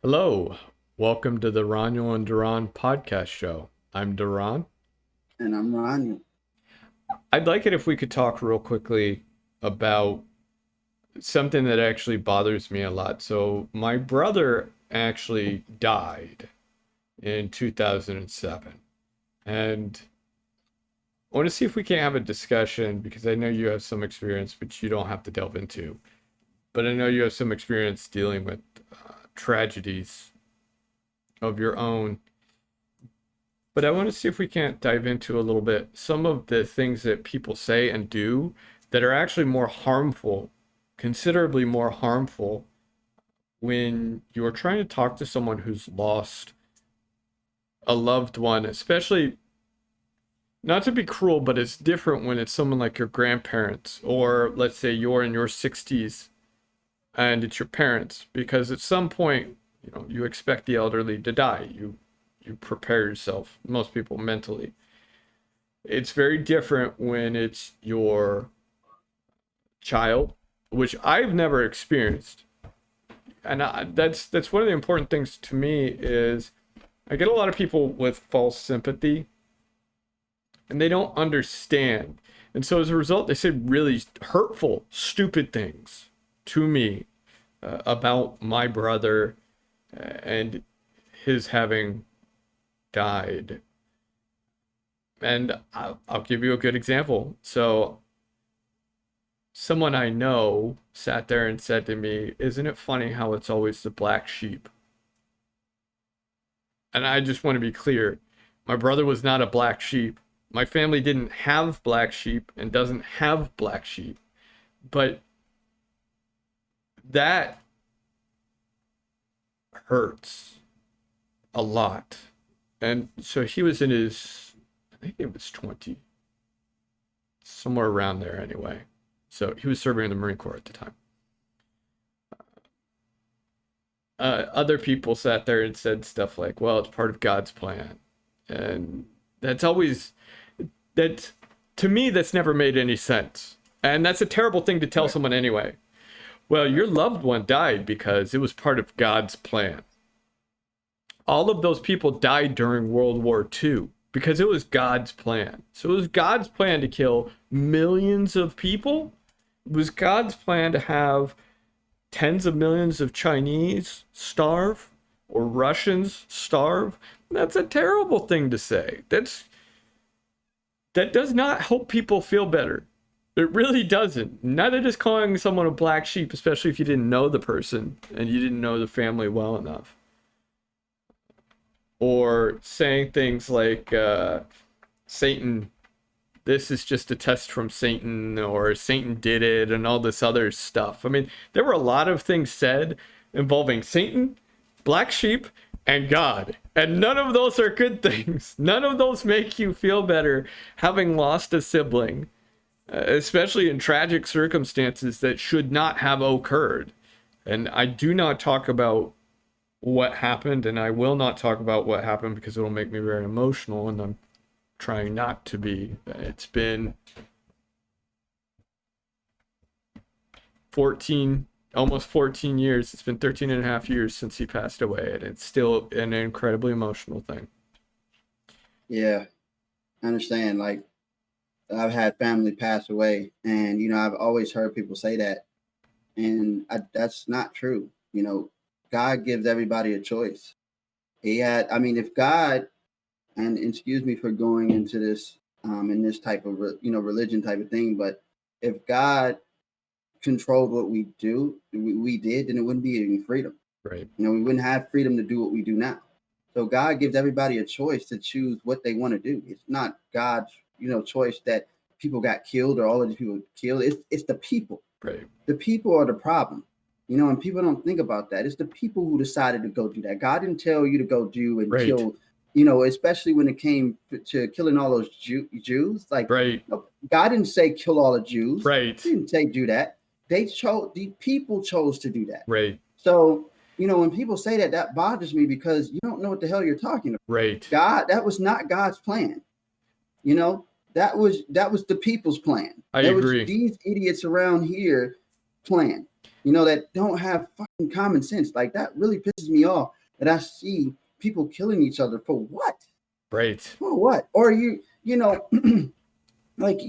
Hello, welcome to the Roniel and DaRon podcast show. I'm DaRon. And I'm Roniel. I'd like it if we could talk real quickly about something that actually bothers me a lot. So, my brother actually died in 2007. And I want to see if we can have a discussion because I know you have some experience, which you don't have to delve into. But I know you have some experience dealing with tragedies of your own. But I want to see if we can't dive into a little bit some of the things that people say and do that are actually more harmful, considerably more harmful, when you're trying to talk to someone who's lost a loved one, especially not to be cruel, but it's different when it's someone like your grandparents, or let's say you're in your 60s and it's your parents, because at some point, you expect the elderly to die. You prepare yourself, most people mentally. It's very different when it's your child, which I've never experienced. And that's one of the important things to me is I get a lot of people with false sympathy and they don't understand. And so as a result, they say really hurtful, stupid things to me about my brother and his having died. And I'll give you a good example. So someone I know sat there and said to me, "Isn't it funny how it's always the black sheep?" And I just want to be clear. My brother was not a black sheep. My family didn't have black sheep and doesn't have black sheep. But that hurts a lot. And so he was in his, I think it was 20, somewhere around there anyway. So he was serving in the Marine Corps at the time. Other people sat there and said stuff like, well, it's part of God's plan. And that's always, that to me, that's never made any sense. And that's a terrible thing to tell someone anyway. Well, your loved one died because it was part of God's plan. All of those people died during World War II because it was God's plan. So it was God's plan to kill millions of people. It was God's plan to have tens of millions of Chinese starve or Russians starve. That's a terrible thing to say. That does not help people feel better. It really doesn't. Neither does calling someone a black sheep, especially if you didn't know the person and you didn't know the family well enough. Or saying things like, Satan, this is just a test from Satan, or Satan did it, and all this other stuff. I mean, there were a lot of things said involving Satan, black sheep, and God. And none of those are good things. None of those make you feel better having lost a sibling, especially in tragic circumstances that should not have occurred. And I do not talk about what happened, and I will not talk about what happened because it'll make me very emotional, and I'm trying not to be. It's been almost 14 years. It's been 13 and a half years since he passed away, and it's still an incredibly emotional thing. Yeah, I understand. Like, I've had family pass away, and I've always heard people say that, and that's not true. God gives everybody a choice. If God, and excuse me for going into this in this type of religion type of thing, but if God controlled what we did, then it wouldn't be any freedom. Right. We wouldn't have freedom to do what we do now. So God gives everybody a choice to choose what they want to do. It's not God's choice that people got killed or all of these people killed. It's the people. Right. The people are the problem. And people don't think about that. It's the people who decided to go do that. God didn't tell you to go do and Right. kill, especially when it came to killing all those Jews. Like, right. God didn't say kill all the Jews. Right. He didn't say do that. The people chose to do that. Right. So, when people say that, that bothers me because you don't know what the hell you're talking about. Right. That was not God's plan. That was the people's plan. I agree. Was these idiots around here plan. that don't have fucking common sense. Like, that really pisses me off that I see people killing each other for what? Right. For what? Or like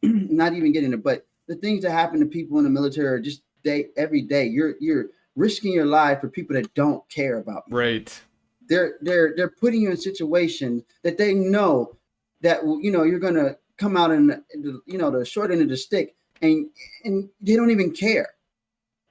not even getting it, but the things that happen to people in the military are just every day. You're risking your life for people that don't care about you. Right. They're putting you in situations that they know that you're gonna come out in the short end of the stick, and they don't even care.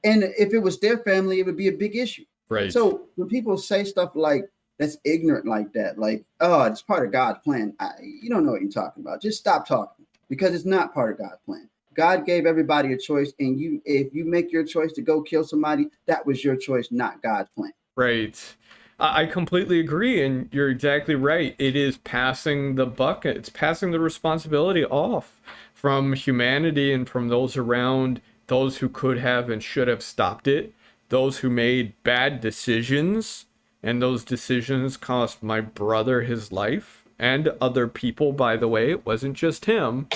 And if it was their family, it would be a big issue. Right. So when people say stuff like that's ignorant like that, like, oh, it's part of God's plan, you don't know what you're talking about. Just stop talking, because it's not part of God's plan. God gave everybody a choice, and if you make your choice to go kill somebody, that was your choice, not God's plan. Right. I completely agree, and you're exactly right. It is passing the bucket. It's passing the responsibility off from humanity and from those around, those who could have and should have stopped it, those who made bad decisions, and those decisions cost my brother his life and other people, by the way. It wasn't just him.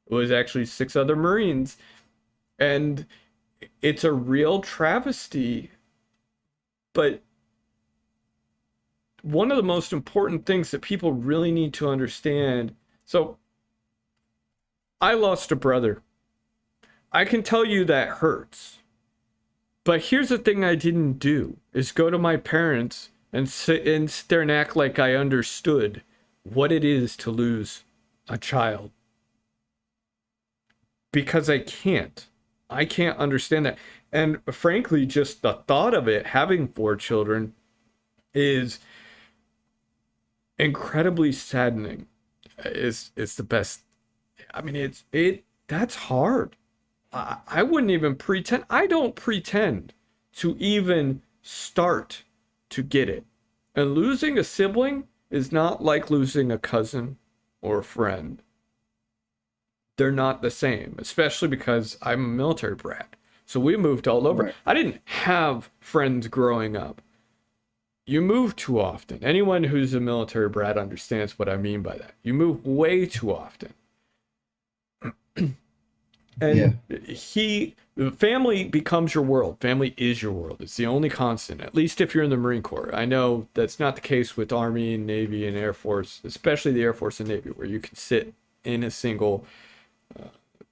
It was actually 6 other Marines. And it's a real travesty. But one of the most important things that people really need to understand. So I lost a brother. I can tell you that hurts. But here's the thing I didn't do is go to my parents and sit there and act like I understood what it is to lose a child. Because I can't. I can't understand that. And frankly, just the thought of it, having 4 children, is incredibly saddening. It's the best. I mean, that's hard. I wouldn't even pretend. I don't pretend to even start to get it. And losing a sibling is not like losing a cousin or a friend. They're not the same, especially because I'm a military brat. So we moved all over. Right. I didn't have friends growing up. You move too often. Anyone who's a military brat understands what I mean by that. You move way too often. And family becomes your world. Family is your world. It's the only constant, at least if you're in the Marine Corps. I know that's not the case with Army and Navy and Air Force, especially the Air Force and Navy, where you can sit in a single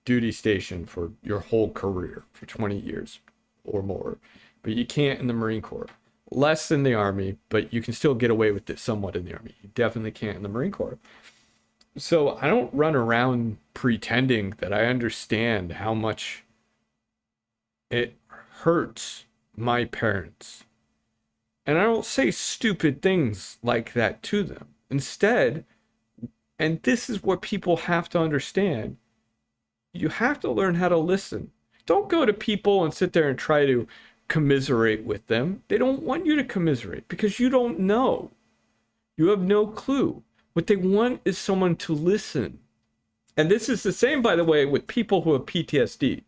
duty station for your whole career for 20 years or more. But you can't in the Marine Corps. Less than the Army, but you can still get away with it somewhat in the Army. You definitely can't in the Marine Corps. So I don't run around pretending that I understand how much it hurts my parents. And I don't say stupid things like that to them. Instead, and this is what people have to understand, you have to learn how to listen. Don't go to people and sit there and try to commiserate with them. They don't want you to commiserate because you don't know. You have no clue. What they want is someone to listen. And this is the same, by the way, with people who have PTSD.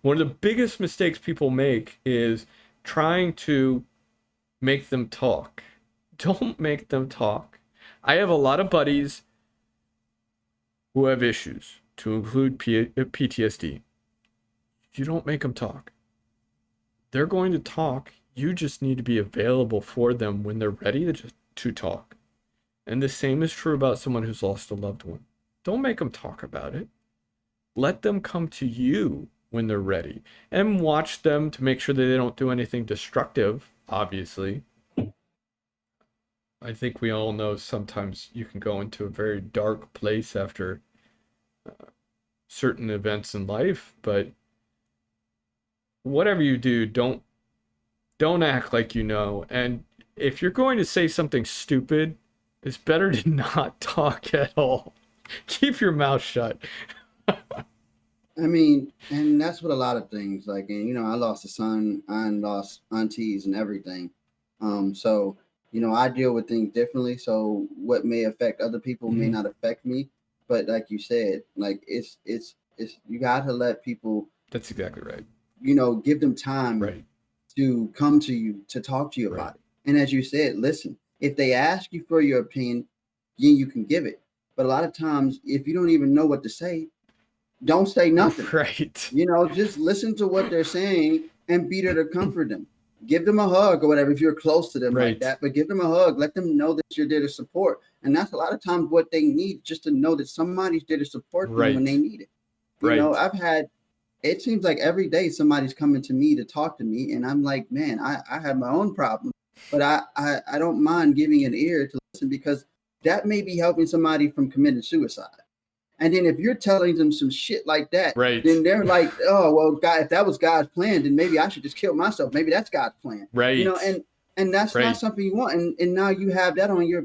One of the biggest mistakes people make is trying to make them talk. Don't make them talk. I have a lot of buddies who have issues, to include PTSD. You don't make them talk. They're going to talk. You just need to be available for them when they're ready to talk. And the same is true about someone who's lost a loved one. Don't make them talk about it. Let them come to you when they're ready. And watch them to make sure that they don't do anything destructive, obviously. I think we all know sometimes you can go into a very dark place after certain events in life, but whatever you do, don't act like you know. And if you're going to say something stupid, it's better to not talk at all. Keep your mouth shut. I mean, and that's what a lot of things like, and I lost a son, I lost aunties and everything. So I deal with things differently. So what may affect other people may not affect me. But like you said, like it's you got to let people. That's exactly right. Give them time to come to you, to talk to you about it. And as you said, listen. If they ask you for your opinion, you can give it. But a lot of times, if you don't even know what to say, don't say nothing. Right. You know, just listen to what they're saying and be there to comfort them. Give them a hug or whatever if you're close to them like Right. that, but give them a hug. Let them know that you're there to support. And that's a lot of times what they need, just to know that somebody's there to support them when they Right. need it. You know, Right. I've had, it seems like every day somebody's coming to me to talk to me, and I'm like, man, I have my own problems, but I don't mind giving an ear to listen, because that may be helping somebody from committing suicide. And then if you're telling them some shit like that, Right. then they're like, oh well, God, if that was God's plan, then maybe I should just kill myself. Maybe that's God's plan. You know, Right. and that's not Right. something you want. And now you have that on your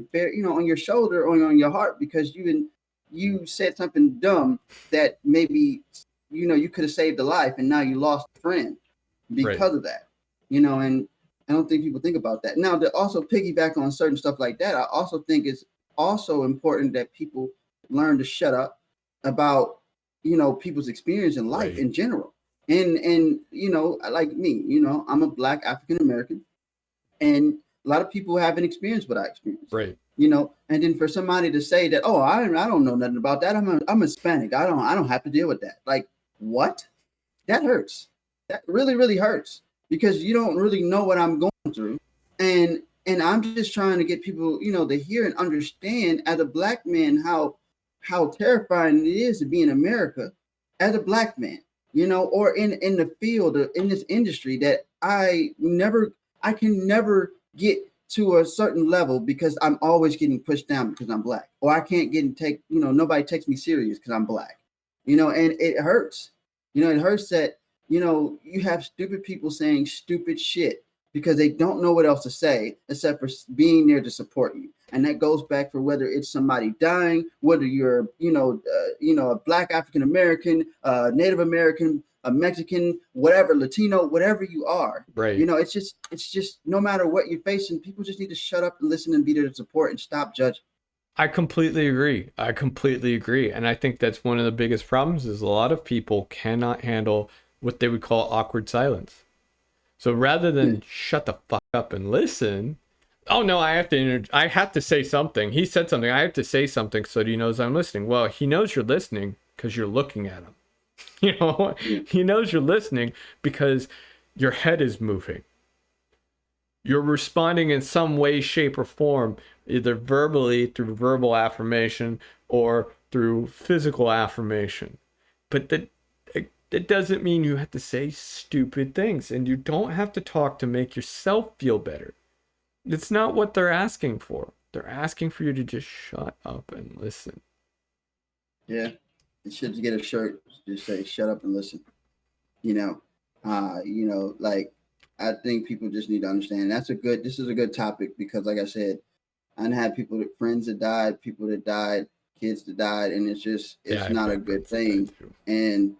on your shoulder or on your heart, because you said something dumb that maybe you could have saved a life, and now you lost a friend Right. because of that. And I don't think people think about that. Now, to also piggyback on certain stuff like that, I also think it's also important that people learn to shut up about people's experience in life Right. in general. And like me, I'm a Black African American, and a lot of people haven't experienced what I experienced. Right. And then for somebody to say that, oh, I don't know nothing about that. I'm Hispanic. I don't have to deal with that. Like, what? That hurts. That really, really hurts, because you don't really know what I'm going through. And I'm just trying to get people, to hear and understand, as a Black man, how terrifying it is to be in America as a Black man, or in the field, in this industry, that I can never get to a certain level, because I'm always getting pushed down because I'm Black, or I can't nobody takes me serious because I'm Black, and it hurts. It hurts that, you have stupid people saying stupid shit because they don't know what else to say except for being there to support you. And that goes back for whether it's somebody dying, whether you're, a Black African American, Native American, a Mexican, whatever, Latino, whatever you are. Right. It's just no matter what you're facing, people just need to shut up and listen and be there to support and stop judging. I completely agree. I completely agree. And I think that's one of the biggest problems is a lot of people cannot handle what they would call awkward silence. So rather Yeah, than shut the fuck up and listen, oh no, I have to say something. He said something. I have to say something so that he knows I'm listening. Well, he knows you're listening because you're looking at him. yeah, He knows you're listening because your head is moving. You're responding in some way, shape, or form, either verbally through verbal affirmation or through physical affirmation. But that doesn't mean you have to say stupid things, and you don't have to talk to make yourself feel better. It's not what they're asking for. They're asking for you to just shut up and listen. yeah. You should get a shirt just say "Shut up and listen." You know, like, I think people just need to understand. This is a good topic, because, like I said, I had friends that died, people that died, kids that died, and Yeah, it's I've not a got good friends that died thing, too. and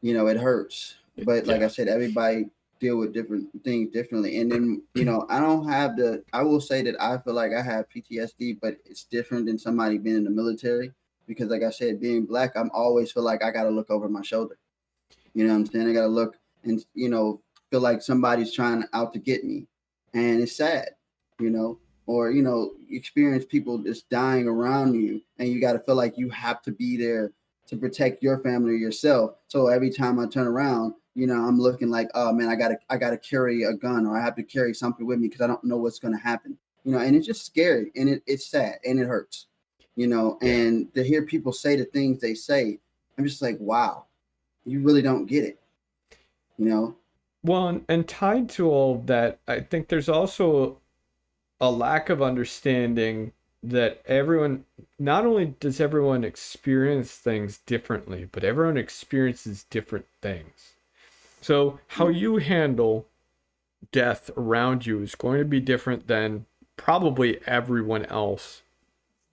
it hurts. But like Yeah, I said, everybody deal with different things differently, and then I don't have the. I will say that I feel like I have PTSD, but it's different than somebody being in the military, because, like I said, being Black, I'm always feel like I got to look over my shoulder. You know what I'm saying? I got to look and feel like somebody's trying out to get me, and it's sad, or experience people just dying around you, and you got to feel like you have to be there to protect your family or yourself. So every time I turn around, I'm looking like, oh man, I gotta carry a gun, or I have to carry something with me because I don't know what's gonna happen. And it's just scary, and it's sad, and it hurts. yeah. And to hear people say the things they say, I'm just like, wow, you really don't get it, you know? Well, and tied to all of that, I think there's also a lack of understanding that everyone, not only does everyone experience things differently, but everyone experiences different things. So how Yeah, you handle death around you is going to be different than probably everyone else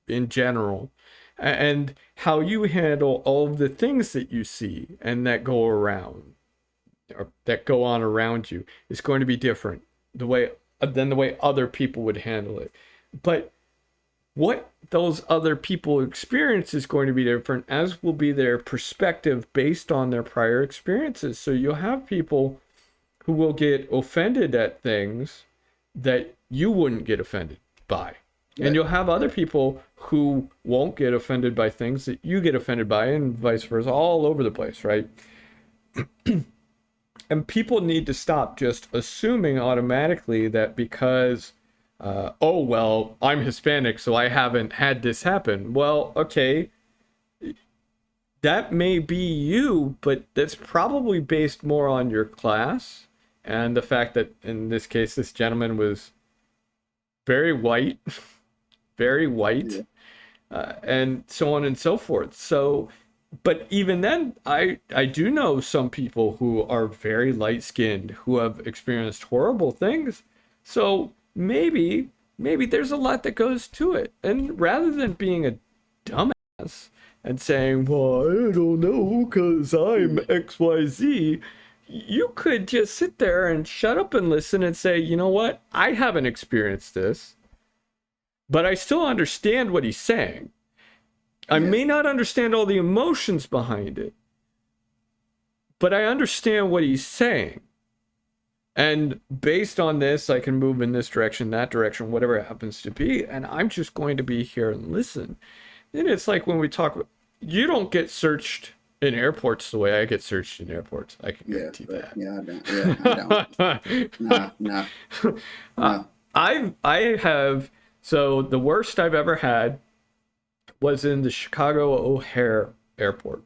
in general. And how you handle all of the things that you see and that go around or that go on around you is going to be different the way than the way other people would handle it. But what those other people experience is going to be different, as will be their perspective based on their prior experiences. So you'll have people who will get offended at things that you wouldn't get offended by. And you'll have other people who won't get offended by things that you get offended by, and vice versa, all over the place, right? And people need to stop just assuming automatically that because, oh, well, I'm Hispanic, so I haven't had this happen. Well, okay, that may be you, but that's probably based more on your class and the fact that in this case, this gentleman was very white, very white, and so on and so forth. So, but even then, I do know some people who are very light skinned who have experienced horrible things. So maybe there's a lot that goes to it. And rather than being a dumbass and saying, well, I don't know because I'm XYZ, you could just sit there and shut up and listen and say, you know what? I haven't experienced this, but I still understand what he's saying. I may not understand all the emotions behind it, but I understand what he's saying. And based on this, I can move in this direction, that direction, whatever it happens to be. And I'm just going to be here and listen. And it's like when we talk, you don't get searched in airports the way I get searched in airports. I can guarantee that. Yeah, I don't. No. I have, so the worst I've ever had was in the Chicago O'Hare Airport,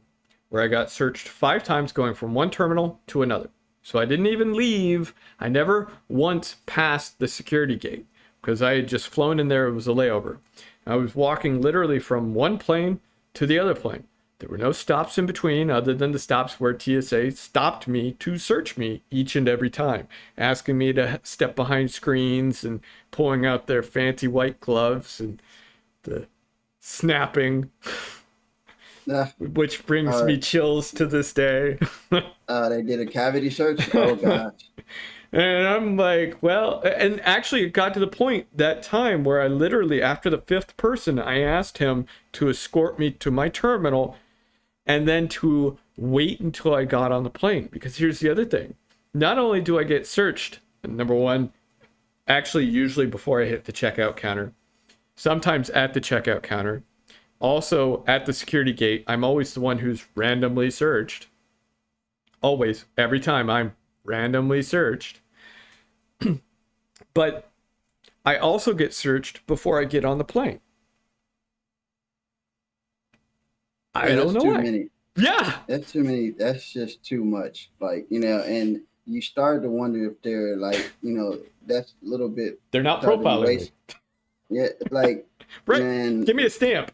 where I got searched 5 times going from one terminal to another. So I didn't even leave. I never once passed the security gate because I had just flown in there. It was a layover. I was walking literally from one plane to the other plane. There were no stops in between other than the stops where TSA stopped me to search me each and every time, asking me to step behind screens and pulling out their fancy white gloves and the snapping, which brings me chills to this day. They did a cavity search? Oh, gosh. And I'm like, well, and actually it got to the point that time where I literally, after the 5th person, I asked him to escort me to my terminal and then to wait until I got on the plane. Because here's the other thing. Not only do I get searched, number one, actually usually before I hit the checkout counter, sometimes at the checkout counter, also at the security gate, I'm always the one who's randomly searched. Always, every time I'm randomly searched. But I also get searched before I get on the plane. I don't know why. Many. Yeah. That's too many. That's just too much. Like, and you start to wonder if they're like, that's a little bit. They're not profiling me. Yeah, like. Right. Man, give me a stamp.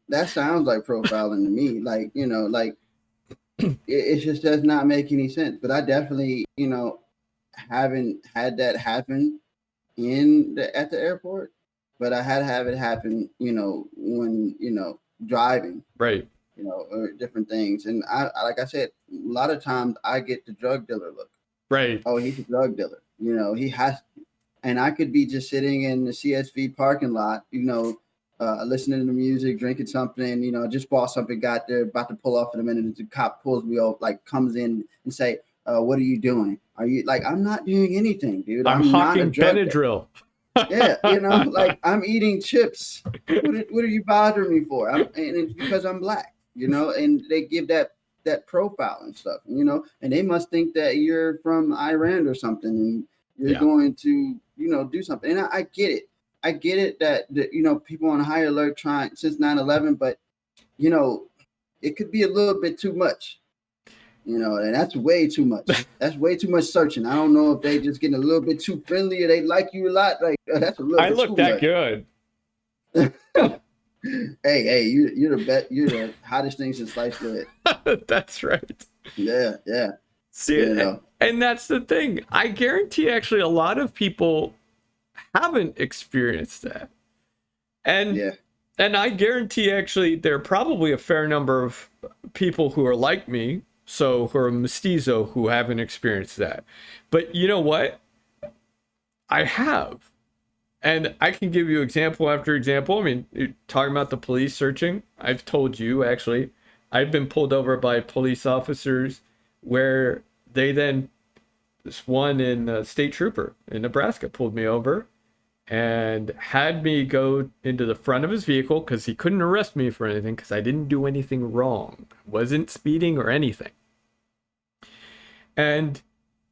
That sounds like profiling to me. Like, it just does not make any sense. But I definitely, haven't had that happen at the airport. But I had to have it happen, when, driving. Right. Or different things. And I like I said, a lot of times I get the drug dealer look. Right. Oh, he's a drug dealer. He has. And I could be just sitting in the CSV parking lot, listening to music, drinking something, just bought something, got there, about to pull off in a minute, and the cop pulls me over, like comes in and say, what are you doing? Are you like, I'm not doing anything, dude. I'm hawking Benadryl. Yeah, like I'm eating chips. What are you bothering me for? And it's because I'm black, and they give that profile and stuff, and they must think that you're from Iran or something, and you're going to, do something. And I get it. I get it that, people on high alert trying since 9/11, but, it could be a little bit too much, and that's way too much. That's way too much searching. I don't know if they just getting a little bit too friendly or they like you a lot. Like, that's a little bit look that good. Hey, you're the hottest thing since sliced bread. That's right. Yeah. See, and that's the thing. I guarantee actually a lot of people haven't experienced that. And I guarantee actually there are probably a fair number of people who are like me, so who are mestizo, who haven't experienced that. But you know what? I have. And I can give you example after example. I mean, you're talking about the police searching. I've told you, actually, I've been pulled over by police officers where they then, this one in State Trooper in Nebraska pulled me over and had me go into the front of his vehicle because he couldn't arrest me for anything because I didn't do anything wrong. Wasn't speeding or anything. And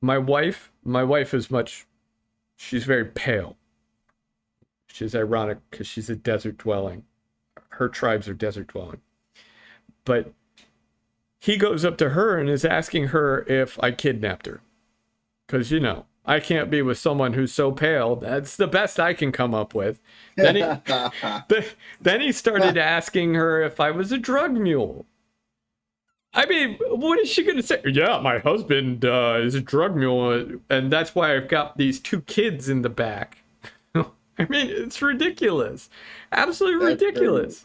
my wife is she's very pale. Which is ironic because she's a desert dwelling. Her tribes are desert dwelling. But he goes up to her and is asking her if I kidnapped her. Because, I can't be with someone who's so pale. That's the best I can come up with. Then he started asking her if I was a drug mule. I mean, what is she going to say? Yeah, my husband is a drug mule, and that's why I've got these 2 kids in the back. I mean, it's ridiculous. Absolutely ridiculous.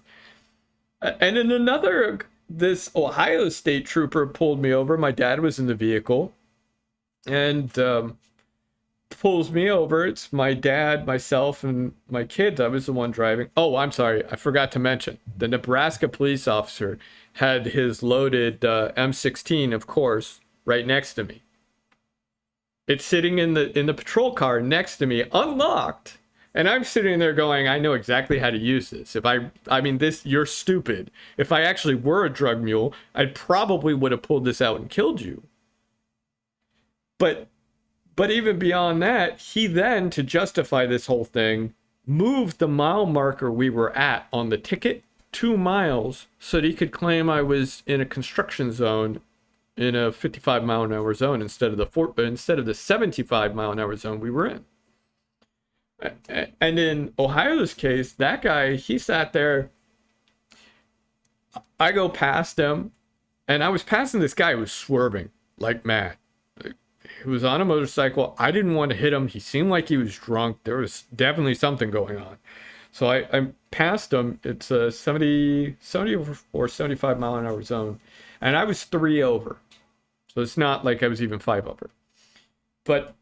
And then this Ohio State trooper pulled me over. My dad was in the vehicle and pulls me over. It's my dad, myself, and my kids. I was the one driving. Oh, I'm sorry. I forgot to mention. The Nebraska police officer had his loaded M16, of course, right next to me. It's sitting in the patrol car next to me, unlocked. And I'm sitting there going, I know exactly how to use this. You're stupid. If I actually were a drug mule, I probably would have pulled this out and killed you. But even beyond that, he then, to justify this whole thing, moved the mile marker we were at on the ticket 2 miles so that he could claim I was in a construction zone in a 55 mile an hour zone instead of the 75 mile an hour zone we were in. And in Ohio's case, that guy, he sat there. I go past him, and I was passing this guy who was swerving like mad. He was on a motorcycle. I didn't want to hit him. He seemed like he was drunk. There was definitely something going on. So I passed him. It's a 70 or 75 mile an hour zone. And I was 3 over. So it's not like I was even 5 over. But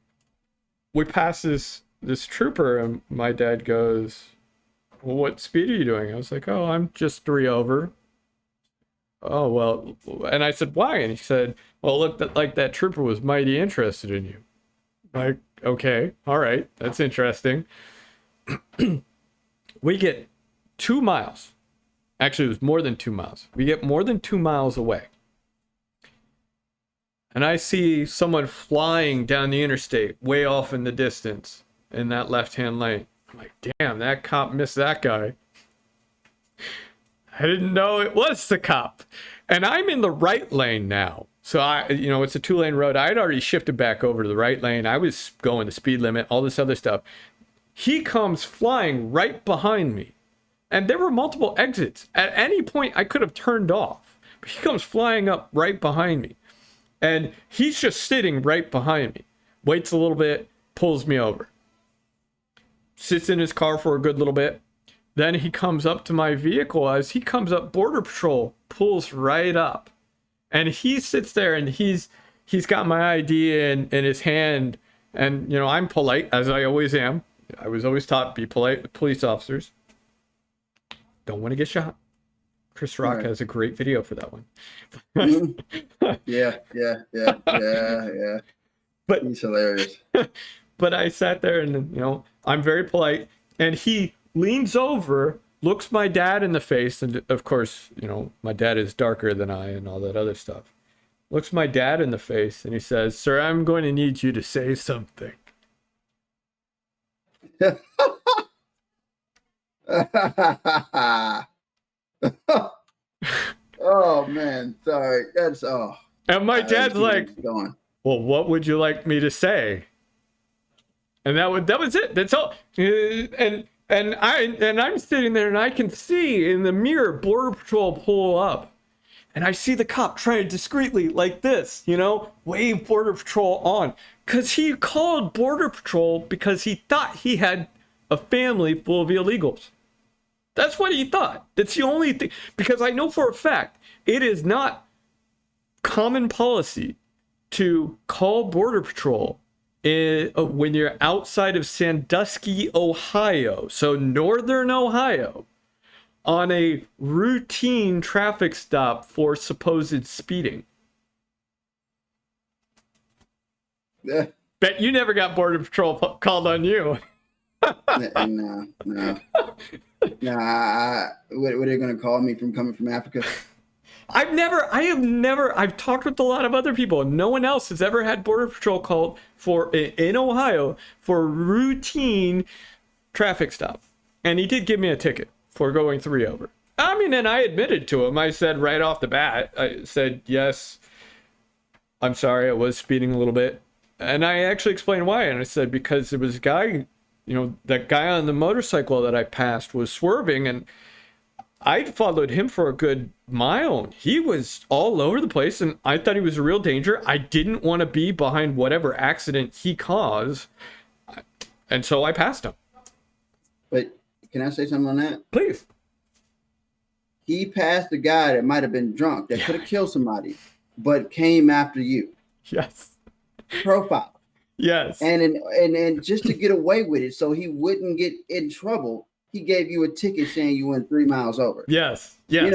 we passed this trooper, and my dad goes, well, what speed are you doing? I was like, oh, I'm just 3 over. Oh, well, and I said, why? And he said, well, look, that trooper was mighty interested in you. Like, okay, all right, that's interesting. We get 2 miles. Actually, it was more than 2 miles. We get more than 2 miles away. And I see someone flying down the interstate way off in the distance in that left-hand lane. I'm like, damn, that cop missed that guy. I didn't know it was the cop. And I'm in the right lane now. So it's a 2-lane road. I had already shifted back over to the right lane. I was going the speed limit, all this other stuff. He comes flying right behind me. And there were multiple exits. At any point, I could have turned off. But he comes flying up right behind me. And he's just sitting right behind me. Waits a little bit, pulls me over. Sits in his car for a good little bit. Then he comes up to my vehicle. As he comes up, Border Patrol pulls right up. And he sits there, and he's got my ID in his hand. And, I'm polite, as I always am. I was always taught, be polite with police officers. Don't want to get shot. Chris Rock has a great video for that one. Yeah. But he's hilarious. But I sat there and, I'm very polite. And he leans over, looks my dad in the face. And of course, my dad is darker than I and all that other stuff. Looks my dad in the face and he says, sir, I'm going to need you to say something. Oh man, sorry. That's And my dad's like, well, what would you like me to say? And that was it. That's all. And I'm sitting there and I can see in the mirror Border Patrol pull up. And I see the cop trying to discreetly, like this, wave Border Patrol on. Because he called Border Patrol because he thought he had a family full of illegals. That's what he thought. That's the only thing. Because I know for a fact, it is not common policy to call Border Patrol when you're outside of Sandusky, Ohio. So northern Ohio. On a routine traffic stop for supposed speeding. Yeah. Bet you never got Border Patrol called on you. And no, no. What are they gonna call me from coming from Africa? I've talked with a lot of other people, and no one else has ever had Border Patrol called for in Ohio for routine traffic stop. And he did give me a ticket for going 3 over. I mean, and I admitted to him. I said right off the bat, I said, yes, I'm sorry, I was speeding a little bit. And I actually explained why. And I said, because there was a guy, that guy on the motorcycle that I passed was swerving, and I followed him for a good mile. He was all over the place, and I thought he was a real danger. I didn't want to be behind whatever accident he caused, and so I passed him. But can I say something on that? Please. He passed a guy that might have been drunk, that could have killed somebody, but came after you. Yes. Profile. Yes. And just to get away with it, so he wouldn't get in trouble, he gave you a ticket saying you went 3 miles over. Yes. Yes.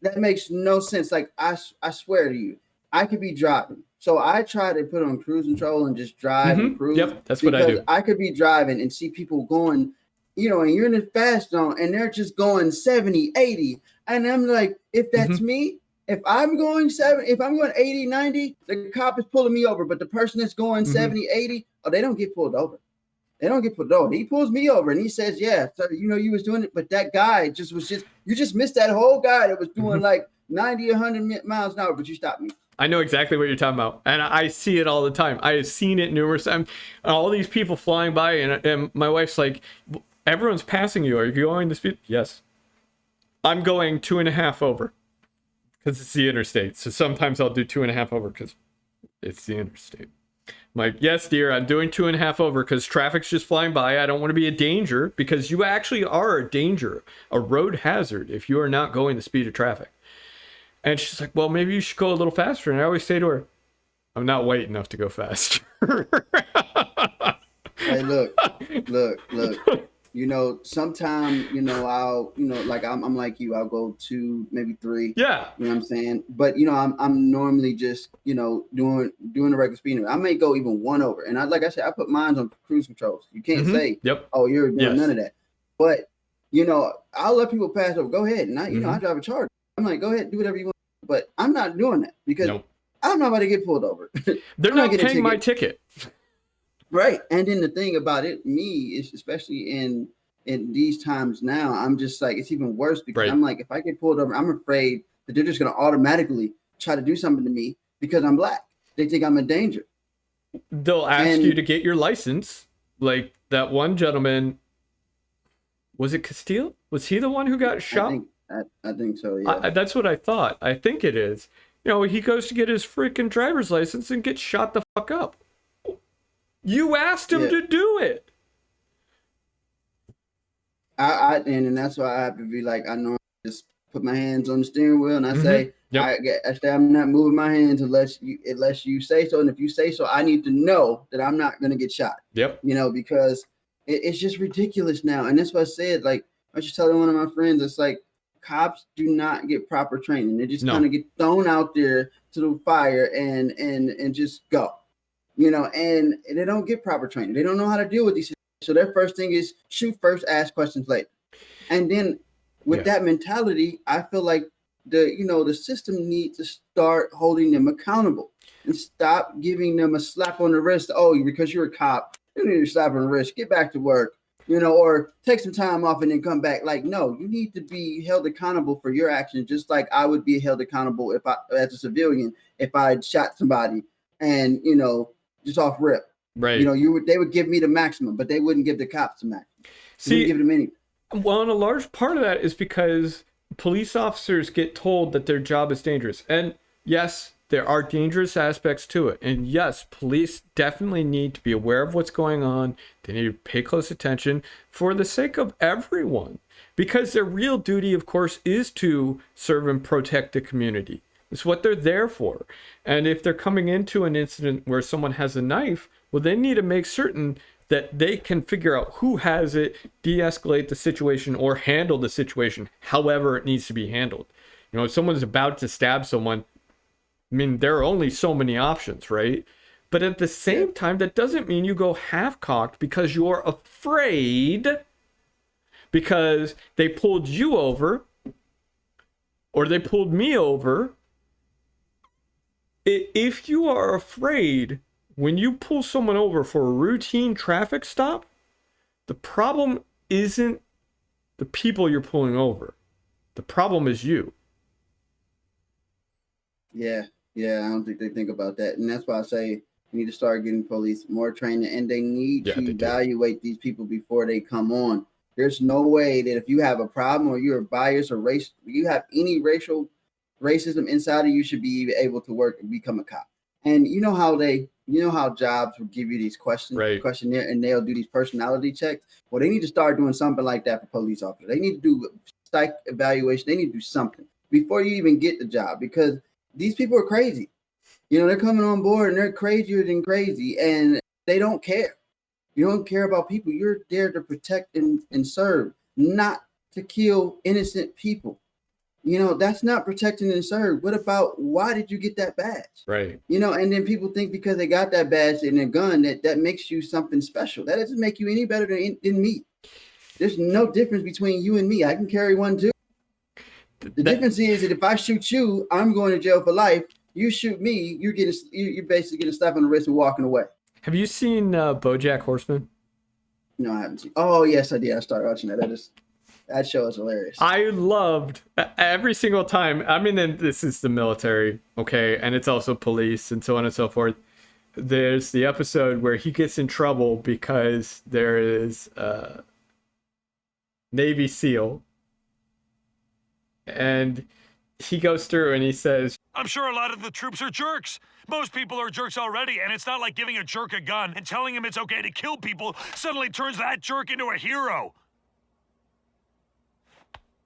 That makes no sense. Like, I swear to you, I could be driving. So I try to put on cruise control and just drive and cruise. Yep, that's what I do. I could be driving and see people going, and you're in the fast zone and they're just going 70, 80. And I'm like, if that's me, if I'm going 80, 90, the cop is pulling me over. But the person that's going 70, 80, they don't get pulled over. They don't get pulled over. He pulls me over and he says, yeah, sir, you was doing it. But that guy you just missed that whole guy that was doing like 90, 100 miles an hour, but you stopped me. I know exactly what you're talking about. And I see it all the time. I have seen it numerous times. All these people flying by, and my wife's like, everyone's passing you. Are you going the speed? Yes. I'm going 2.5 over because it's the interstate. So sometimes I'll do 2.5 over because it's the interstate. I'm like, yes, dear, I'm doing 2.5 over because traffic's just flying by. I don't want to be a danger, because you actually are a danger, a road hazard, if you are not going the speed of traffic. And she's like, well, maybe you should go a little faster. And I always say to her, I'm not white enough to go faster. Hey, look. Sometimes, I'll, like I'm like you, I'll go 2, maybe 3. Yeah. You know what I'm saying? But, I'm normally just, doing the regular speed. I may go even 1 over. And like I said, I put mine on cruise controls. You can't say, oh, you're doing none of that. But, I'll let people pass over. Go ahead. And I drive a Charger. I'm like, go ahead, do whatever you want. But I'm not doing that because I'm not about to get pulled over. They're not paying my ticket. Right. And then the thing about it, me, is especially in these times now, I'm just like, it's even worse because I'm like, if I get pulled over, I'm afraid that they're just going to automatically try to do something to me because I'm black. They think I'm a danger. They'll ask you to get your license. Like that one gentleman, was it Castile? Was he the one who got shot? I think so, yeah. That's what I thought. I think it is. He goes to get his freaking driver's license and gets shot the fuck up. You asked him to do it. And that's why I have to be like, I normally just put my hands on the steering wheel and I say, I say I'm not moving my hands unless you say so. And if you say so, I need to know that I'm not going to get shot. Yep. Because it's just ridiculous now. And that's what I said. Like, I was just telling one of my friends, it's like, cops do not get proper training. They just kind of get thrown out there to the fire and just go, and they don't get proper training. They don't know how to deal with these. So their first thing is shoot first, ask questions later. And then with that mentality, I feel like the system needs to start holding them accountable and stop giving them a slap on the wrist. Oh, because you're a cop, you need a slap on the wrist. Get back to work. Or take some time off and then come back. Like, no, you need to be held accountable for your actions, just like I would be held accountable as a civilian, if I had shot somebody and, just off rip. Right. They would give me the maximum, but they wouldn't give the cops the maximum. See, give them anything. Well, and a large part of that is because police officers get told that their job is dangerous. And yes, there are dangerous aspects to it. And yes, police definitely need to be aware of what's going on. They need to pay close attention for the sake of everyone. Because their real duty, of course, is to serve and protect the community. It's what they're there for. And if they're coming into an incident where someone has a knife, well, they need to make certain that they can figure out who has it, de-escalate the situation, or handle the situation however it needs to be handled. If someone's about to stab someone, I mean, there are only so many options, right? But at the same time, that doesn't mean you go half-cocked because you're afraid because they pulled you over or they pulled me over. If you are afraid when you pull someone over for a routine traffic stop, the problem isn't the people you're pulling over. The problem is you. Yeah, I don't think they think about that. And that's why I say we need to start getting police more training, and they need to evaluate these people before they come on. There's no way that if you have a problem or you're biased or race, you have any racial racism inside of you, should be able to work and become a cop. And you know how jobs will give you these questionnaire, and they'll do these personality checks. Well, they need to start doing something like that for police officers. They need to do psych evaluation. They need to do something before you even get the job, because these people are crazy. They're coming on board and they're crazier than crazy, and they don't care. You don't care about people. You're there to protect and serve, not to kill innocent people. That's not protecting and serve. What about, why did you get that badge? Right. And then people think because they got that badge and a gun that makes you something special. That doesn't make you any better than me. There's no difference between you and me. I can carry one too. The difference is that if I shoot you, I'm going to jail for life. You shoot me, you're basically getting a slap on the wrist and walking away. Have you seen BoJack Horseman? No, I haven't seen. Oh yes, I did. I started watching that. That show is hilarious. I loved every single time. I mean, then this is the military, okay, and it's also police and so on and so forth. There's the episode where he gets in trouble because there is a Navy SEAL, and he goes through and he says, I'm sure a lot of the troops are jerks. Most people are jerks already, and it's not like giving a jerk a gun and telling him it's okay to kill people suddenly turns that jerk into a hero.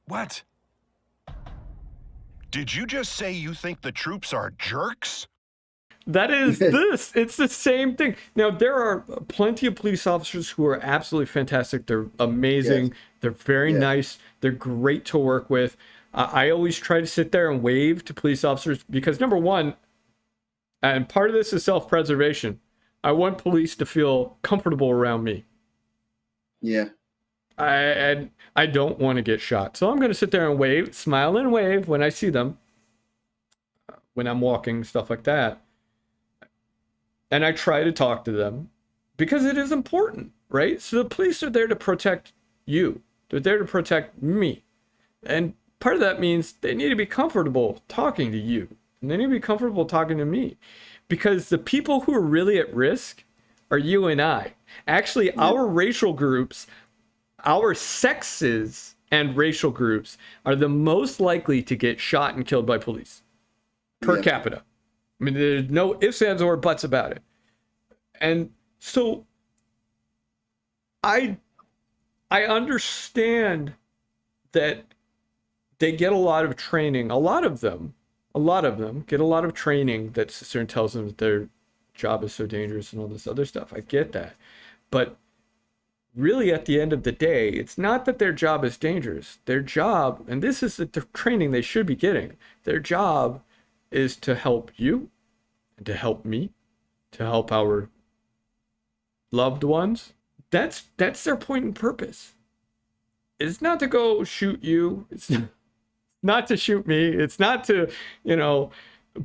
What? Did you just say you think the troops are jerks? That is this. It's the same thing. Now, there are plenty of police officers who are absolutely fantastic. They're amazing. Yes. They're very nice. They're great to work with. I always try to sit there and wave to police officers because, number one, and part of this is self-preservation, I want police to feel comfortable around me. Yeah. I don't want to get shot. So I'm going to sit there and wave, smile and wave when I see them, when I'm walking, stuff like that. And I try to talk to them because it is important, right? So the police are there to protect you. They're there to protect me. And part of that means they need to be comfortable talking to you. And they need to be comfortable talking to me. Because the people who are really at risk are you and I. Actually, our racial groups, our sexes and racial groups are the most likely to get shot and killed by police per capita. I mean, there's no ifs, ands, or buts about it. And so I understand that they get a lot of training. A lot of them get a lot of training that CERN tells them that their job is so dangerous and all this other stuff. I get that. But really, at the end of the day, it's not that their job is dangerous. Their job, and this is the training they should be getting, their job is to help you, and to help me, to help our loved ones. That's their point and purpose. It's not to go shoot you. It's not to shoot me. It's not to,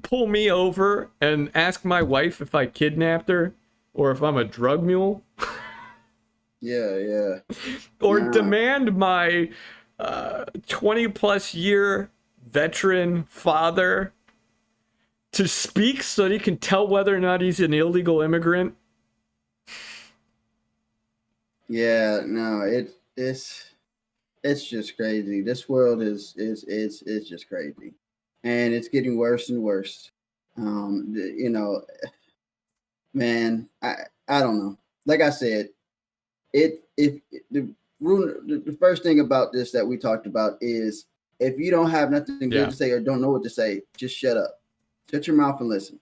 pull me over and ask my wife if I kidnapped her or if I'm a drug mule. Yeah. Or demand my 20 plus year veteran father to speak so that he can tell whether or not he's an illegal immigrant. Yeah, no, it's just crazy. This world is just crazy, and it's getting worse and worse. Man, I don't know. Like I said, the first thing about this that we talked about is if you don't have nothing good to say or don't know what to say, just shut up, shut your mouth and listen.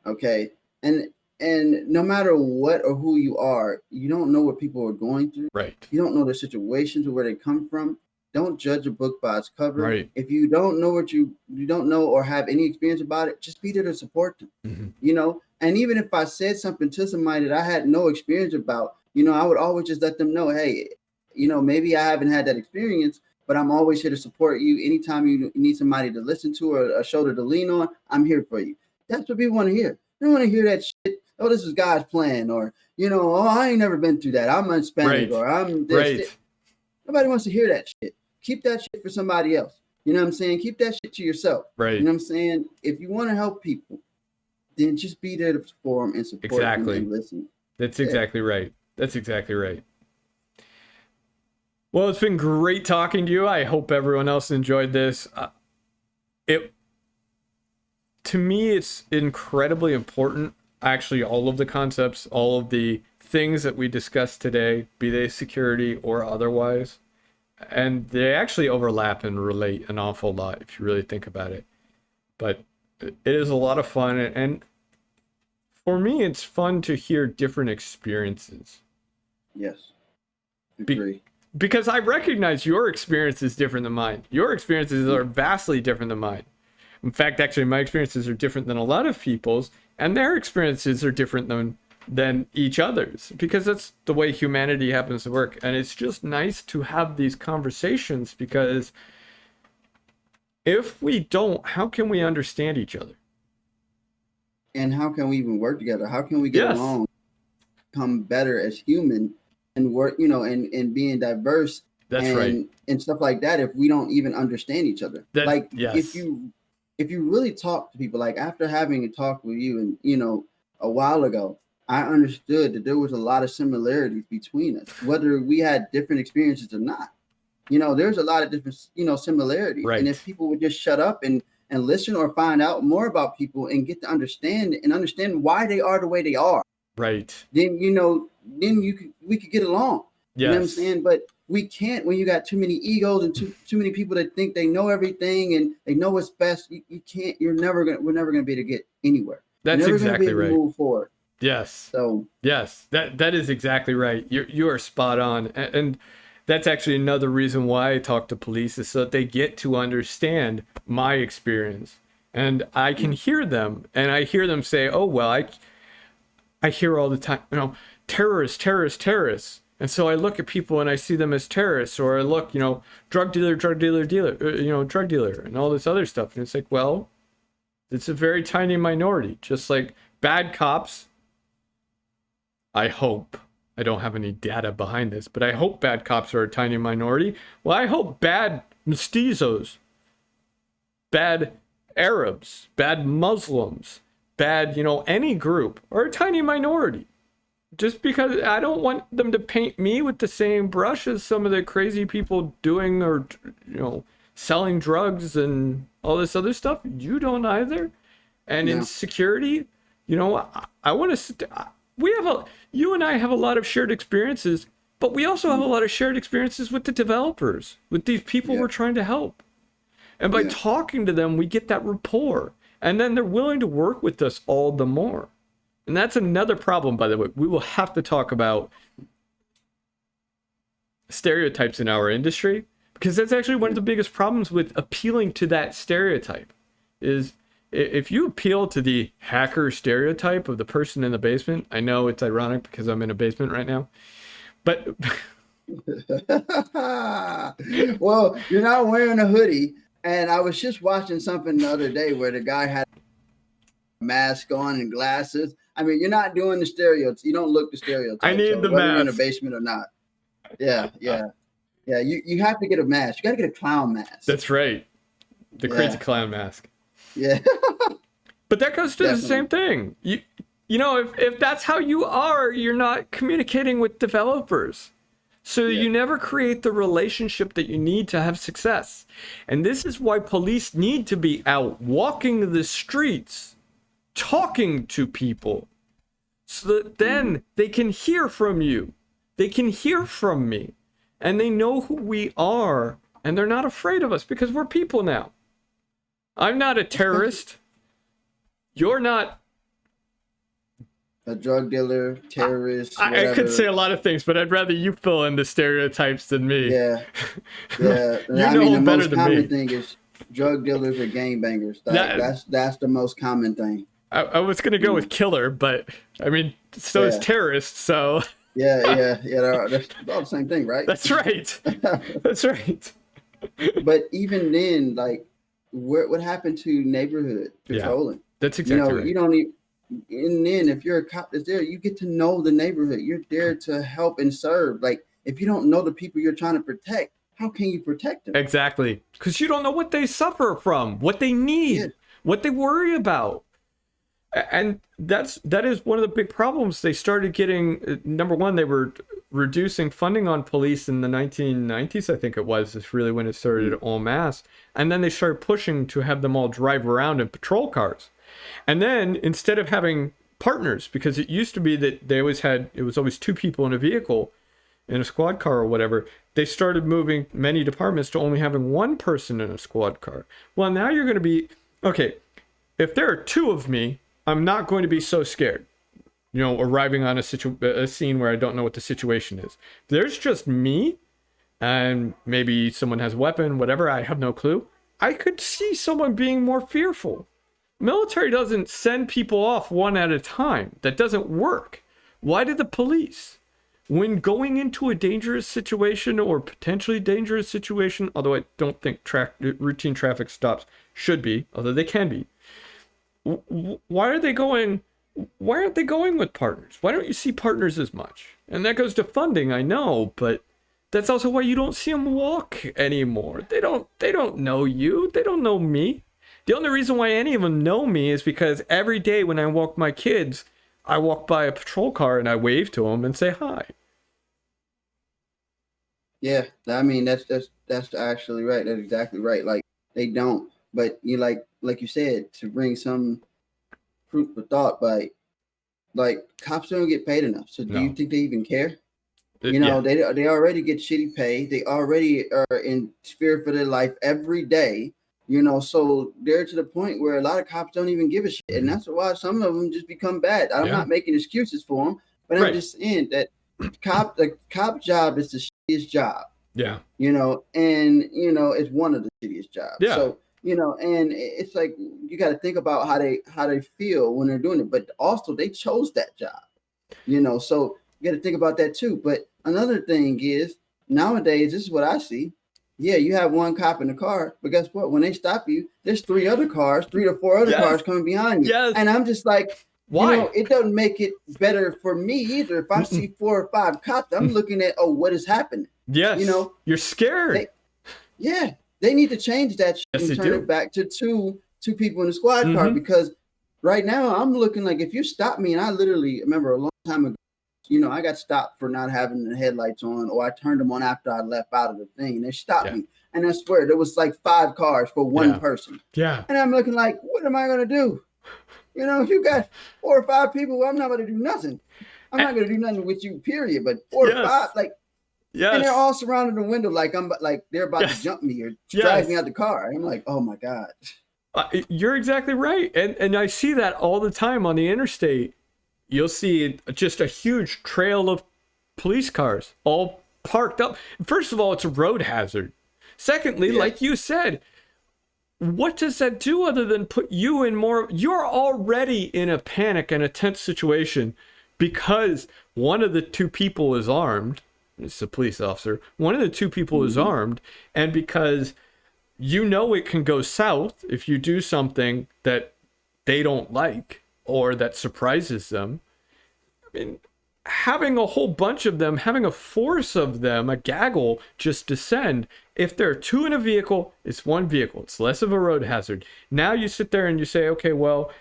Okay, and no matter what or who you are, you don't know what people are going through. Right. You don't know their situations or where they come from. don't judge a book by its cover. Right. If you don't know what you don't know or have any experience about it, just be there to support them. Mm-hmm. And even if I said something to somebody that I had no experience about, I would always just let them know, hey, maybe I haven't had that experience, but I'm always here to support you. Anytime you need somebody to listen to or a shoulder to lean on, I'm here for you. That's what people want to hear. They don't want to hear that shit. Oh, this is God's plan, or oh, I ain't never been through that. I'm Hispanic, or I'm this. Right. Nobody wants to hear that shit. Keep that shit for somebody else. You know what I'm saying? Keep that shit to yourself. Right. You know what I'm saying? If you want to help people, then just be there for them and support them and listen. That's exactly right. That's exactly right. Well, it's been great talking to you. I hope everyone else enjoyed this. To me, it's incredibly important. Actually, all of the concepts, all of the things that we discussed today, be they security or otherwise, and they actually overlap and relate an awful lot if you really think about it. But it is a lot of fun, and for me, it's fun to hear different experiences. Yes, agree. Because I recognize your experience is different than mine. Your experiences are vastly different than mine. In fact, actually, my experiences are different than a lot of people's, and their experiences are different than each other's, because that's the way humanity happens to work. And it's just nice to have these conversations, because if we don't, how can we understand each other? And how can we even work together? How can we get along, become better as human, and work, and being diverse? That's right. And stuff like that, if we don't even understand each other. If you really talk to people, like after having a talk with you and, a while ago, I understood that there was a lot of similarities between us, whether we had different experiences or not. There's a lot of different, similarities. Right. And if people would just shut up and listen or find out more about people and get to understand why they are the way they are. Right. Then, we could get along. Yes. You know what I'm saying? But we can't when you got too many egos and too many people that think they know everything and they know what's best. You can't. We're never gonna be able to get anywhere. That's exactly right. Move forward. Yes. So yes, that is exactly right. You are spot on, and that's actually another reason why I talk to police, is so that they get to understand my experience, and I can hear them, and I hear them say, "Oh well, I hear all the time, terrorists." And so I look at people and I see them as terrorists, or I look, drug dealer, drug dealer, and all this other stuff. And it's like, well, it's a very tiny minority, just like bad cops. I hope, I don't have any data behind this, but I hope bad cops are a tiny minority. Well, I hope bad mestizos, bad Arabs, bad Muslims, bad, any group are a tiny minority. Just because I don't want them to paint me with the same brush as some of the crazy people doing or, selling drugs and all this other stuff. You don't either. And in security, I want to, you and I have a lot of shared experiences, but we also have a lot of shared experiences with the developers, with these people we're trying to help. And by talking to them, we get that rapport. And then they're willing to work with us all the more. And that's another problem, by the way. We will have to talk about stereotypes in our industry, because that's actually one of the biggest problems with appealing to that stereotype. Is if you appeal to the hacker stereotype of the person in the basement, I know it's ironic because I'm in a basement right now, but well, you're not wearing a hoodie, and I was just watching something the other day where the guy had a mask on and glasses. I mean, you're not doing the stereotypes. You don't look the stereotype. I need the whether mask. You're in a basement or not. Yeah. You have to get a mask. You got to get a clown mask. That's right. The crazy clown mask. Yeah. But that goes to the same thing. If that's how you are, you're not communicating with developers. So you never create the relationship that you need to have success. And this is why police need to be out walking the streets, talking to people, so that then they can hear from you. They can hear from me. And they know who we are. And they're not afraid of us because we're people now. I'm not a terrorist. You're not a drug dealer, terrorist, I whatever. could say a lot of things, but I'd rather you fill in the stereotypes than me. Yeah, yeah. You I know mean, the them better most than common me. thing is drug dealers or gangbangers. Like, that's the most common thing. I was gonna go with killer, but I mean, so is Yeah. terrorist. So Yeah. That's all the same thing, right? that's right. That's right. But even then, like, what happened to neighborhood patrolling? That's exactly right. You don't even. And then, if you're a cop that's there, you get to know the neighborhood. You're there to help and serve. Like, if you don't know the people you're trying to protect, how can you protect them? Exactly, because you don't know what they suffer from, what they need, what they worry about. And that is one of the big problems. They started getting, number one, they were reducing funding on police in the 1990s, I think it was. Is really when it started en masse. And then they started pushing to have them all drive around in patrol cars. And then instead of having partners, because it used to be that it was always two people in a vehicle, in a squad car or whatever, they started moving many departments to only having one person in a squad car. Well, now you're going to be, okay, if there are two of me, I'm not going to be so scared, arriving on a scene where I don't know what the situation is. There's just me, and maybe someone has a weapon, whatever, I have no clue. I could see someone being more fearful. Military doesn't send people off one at a time. That doesn't work. Why do the police, when going into a dangerous situation or potentially dangerous situation, although I don't think routine traffic stops should be, although they can be, why aren't they going with partners? Why don't you see partners as much? And that goes to funding, I know, but that's also why you don't see them walk anymore. They don't know you. They don't know me. The only reason why any of them know me is because every day when I walk my kids, I walk by a patrol car and I wave to them and say hi. Yeah, I mean that's actually right. That's exactly right. Like, they don't, but like you said, to bring some proof of thought, like cops don't get paid enough. So do you think they even care? They already get shitty pay. They already are in fear for their life every day. So they're to the point where a lot of cops don't even give a shit, and that's why some of them just become bad. I'm not making excuses for them, but I'm just saying that the cop job is the shittiest job. Yeah. And it's one of the shittiest jobs. Yeah. So, and it's like you got to think about how they feel when they're doing it, but also they chose that job. So you got to think about that too. But another thing is, nowadays, this is what I see. Yeah, you have one cop in the car, but guess what? When they stop you, there's 3 to 4 other cars coming behind you. Yes. And I'm just like, why? It doesn't make it better for me either. If I see 4 or 5 cops, I'm looking at, what is happening? Yes. You're scared. They need to change that shit and turn it back to two people in the squad car, because right now I'm looking like, if you stop me, and I literally remember a long time ago, I got stopped for not having the headlights on, or I turned them on after I left out of the thing, and they stopped me. And I swear there was like 5 cars for one person. Yeah. And I'm looking like, what am I going to do? If you got 4 or 5 people, well, I'm not going to do nothing. I'm not going to do nothing with you, period. But 4 or 5, like, and they're all surrounding the window like they're about to jump me or drag me out the car. I'm like, oh my God. You're exactly right. And I see that all the time on the interstate. You'll see just a huge trail of police cars all parked up. First of all, it's a road hazard. Secondly, like you said, what does that do other than put you in more? You're already in a panic and a tense situation because one of the 2 people is armed. It's a police officer. One of the 2 people is armed, and because it can go south if you do something that they don't like or that surprises them. I mean, having a whole bunch of them, having a force of them, a gaggle just descend. If there are 2 in a vehicle, it's 1 vehicle. It's less of a road hazard. Now you sit there and you say, okay, well,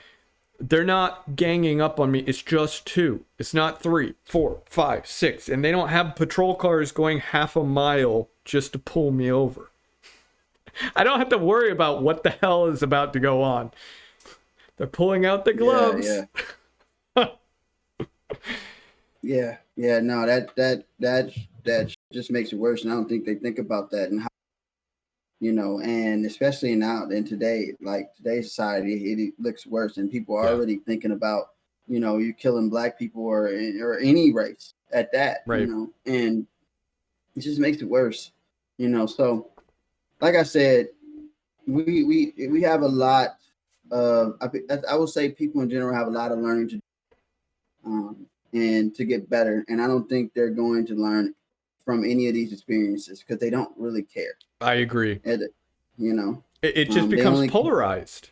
they're not ganging up on me. It's just 2. It's not 3, 4, 5, 6. And they don't have patrol cars going half a mile just to pull me over. I don't have to worry about what the hell is about to go on. They're pulling out the gloves. No, that just makes it worse. And I don't think they think about that, and how, and especially now in today's society, it looks worse, and people are already thinking about you're killing black people or any race at that, Right. and it just makes it worse, So, like I said, we have a lot of, I would say people in general have a lot of learning to do, and to get better. And I don't think they're going to learn from any of these experiences because they don't really care. I agree. It just becomes polarized.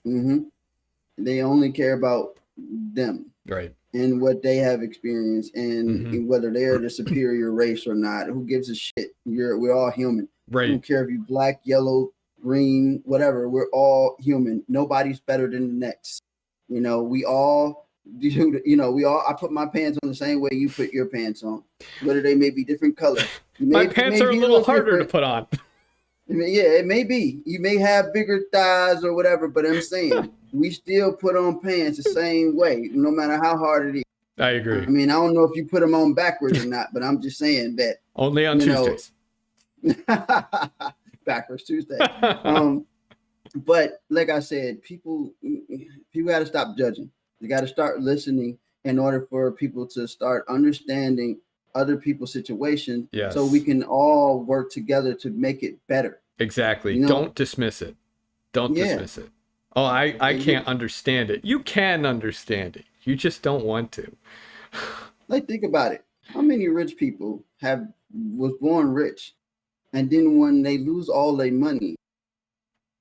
They only care about them. Right. And what they have experienced, and whether they're the superior race or not. Who gives a shit? We're all human. Right. I don't care if you're black, yellow, green, whatever. We're all human. Nobody's better than the next. We all do. I put my pants on the same way you put your pants on, whether they may be different colors. My pants are a little harder to put on. Yeah, it may be. You may have bigger thighs or whatever, but I'm saying we still put on pants the same way, no matter how hard it is. I agree. I mean, I don't know if you put them on backwards or not, but I'm just saying that. Only on Tuesdays. Backwards Tuesday. But like I said, people got to stop judging. They got to start listening in order for people to start understanding other people's situation. Yes. So we can all work together to make it better. Exactly. Don't dismiss it. Don't dismiss it. Oh, I can't understand it. You can understand it. You just don't want to. Like, think about it. How many rich people was born rich, and then when they lose all their money,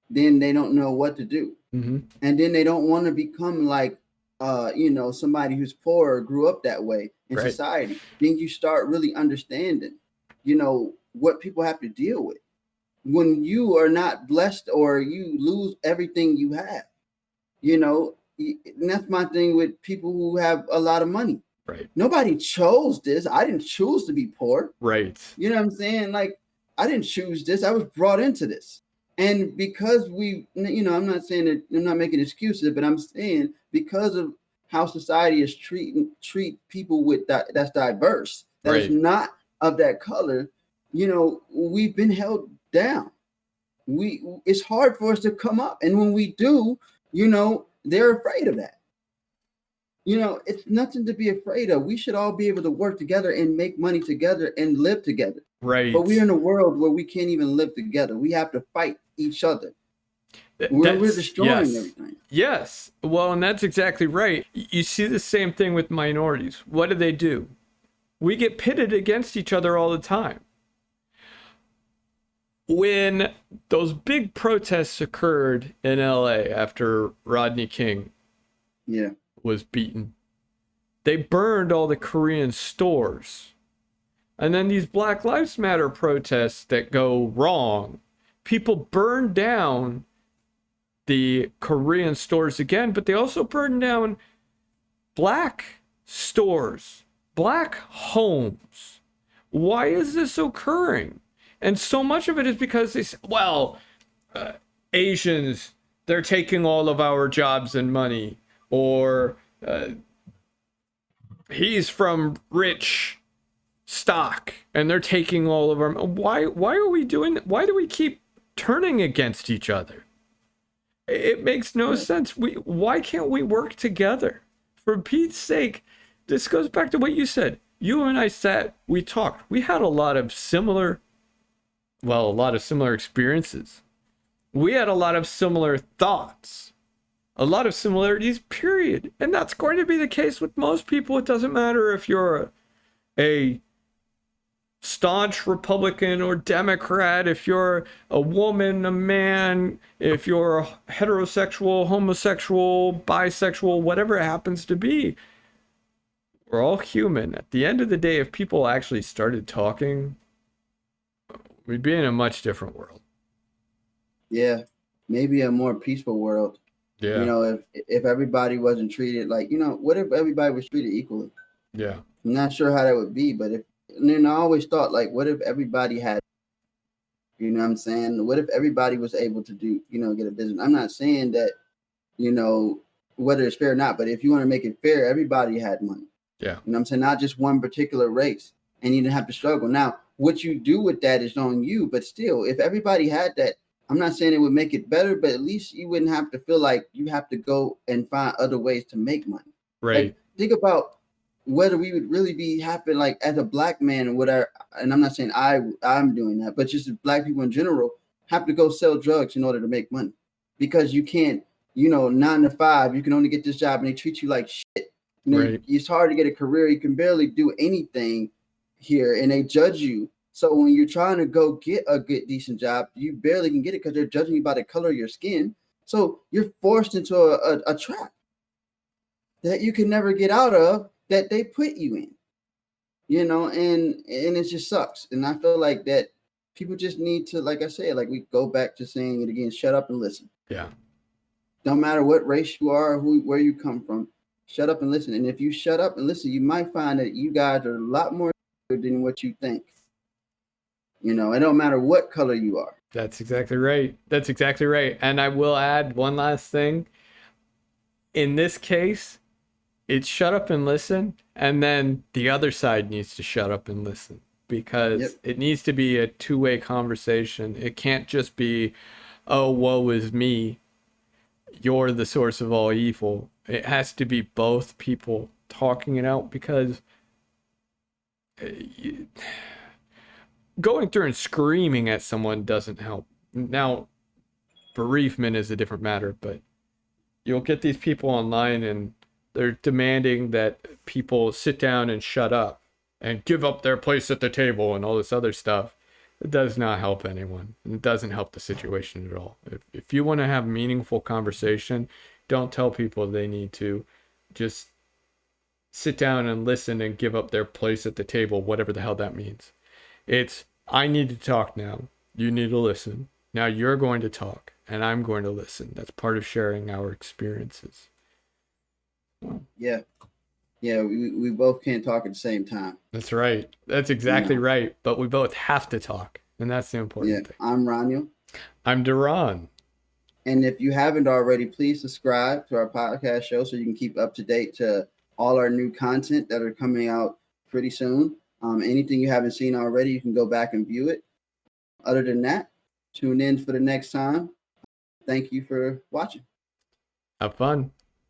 then they don't know what to do. And then they don't want to become like, somebody who's poor or grew up that way in society. Then you start really understanding, what people have to deal with when you are not blessed or you lose everything you have. And that's my thing with people who have a lot of money. Right. Nobody chose this. I didn't choose to be poor. Right. You know what I'm saying? Like, I didn't choose this. I was brought into this. And because I'm not saying that, I'm not making excuses, but I'm saying because of how society is treat people with that's diverse, that is not of that color, we've been held down. It's hard for us to come up. And when we do, they're afraid of that. It's nothing to be afraid of. We should all be able to work together and make money together and live together. Right. But we're in a world where we can't even live together. We have to fight each other. We're destroying everything. Yes. Well, and that's exactly right. You see the same thing with minorities. What do? We get pitted against each other all the time. When those big protests occurred in LA after Rodney King was beaten, they burned all the Korean stores. And then these Black Lives Matter protests that go wrong, people burn down the Korean stores again, but they also burn down black stores, black homes. Why is this occurring? And so much of it is because they say, Asians, they're taking all of our jobs and money, or he's from rich stock and they're taking all of our. Why are we doing that? Why do we keep turning against each other? It makes no sense. Why can't we work together? For Pete's sake, this goes back to what you said. You and I sat, we talked. We had a lot of similar experiences. We had a lot of similar thoughts, a lot of similarities, period. And that's going to be the case with most people. It doesn't matter if you're a staunch Republican or Democrat, if you're a woman, a man, if you're heterosexual, homosexual, bisexual, whatever it happens to be. We're all human. At the end of the day, if people actually started talking, we'd be in a much different world. Yeah, maybe a more peaceful world. Yeah. If everybody wasn't treated like, what if everybody was treated equally? Yeah. I'm not sure how that would be, but I always thought, like, what if everybody had, what I'm saying? What if everybody was able to do, get a business? I'm not saying that, whether it's fair or not, but if you want to make it fair, everybody had money. Yeah. I'm saying? Not just one particular race, and you didn't have to struggle. Now, what you do with that is on you, but still, if everybody had that, I'm not saying it would make it better, but at least you wouldn't have to feel like you have to go and find other ways to make money. Right. Like, think about whether we would really be happy, like as a black man and whatever. And I'm not saying I'm doing that, but just black people in general have to go sell drugs in order to make money, because you can't, 9 to 5, you can only get this job and they treat you like shit. Right. It's hard to get a career. You can barely do anything here, and they judge you. So when you're trying to go get a good, decent job, you barely can get it because they're judging you by the color of your skin. So you're forced into a trap that you can never get out of, that they put you in, and it just sucks. And I feel like that people just need to, like I said, like we go back to saying it again, shut up and listen. Yeah. Don't matter what race you are, where you come from, shut up and listen. And if you shut up and listen, you might find that you guys are a lot more than what you think. It don't matter what color you are. That's exactly right. That's exactly right. And I will add one last thing. In this case, it's shut up and listen, and then the other side needs to shut up and listen, because it needs to be a two-way conversation. It can't just be, oh, woe is me, you're the source of all evil. It has to be both people talking it out, because going through and screaming at someone doesn't help. Now, bereavement is a different matter, but you'll get these people online and they're demanding that people sit down and shut up and give up their place at the table and all this other stuff. It does not help anyone. It doesn't help the situation at all. If you want to have meaningful conversation, don't tell people they need to. Just sit down and listen and give up their place at the table, whatever the hell that means. It's, I need to talk now. You need to listen. Now you're going to talk and I'm going to listen. That's part of sharing our experiences. Yeah. Yeah, we both can't talk at the same time. That's right. That's exactly right. But we both have to talk. And that's the important thing. I'm Roniel. I'm DaRon. And if you haven't already, please subscribe to our podcast show so you can keep up to date to all our new content that are coming out pretty soon. Anything you haven't seen already, you can go back and view it. Other than that, tune in for the next time. Thank you for watching. Have fun.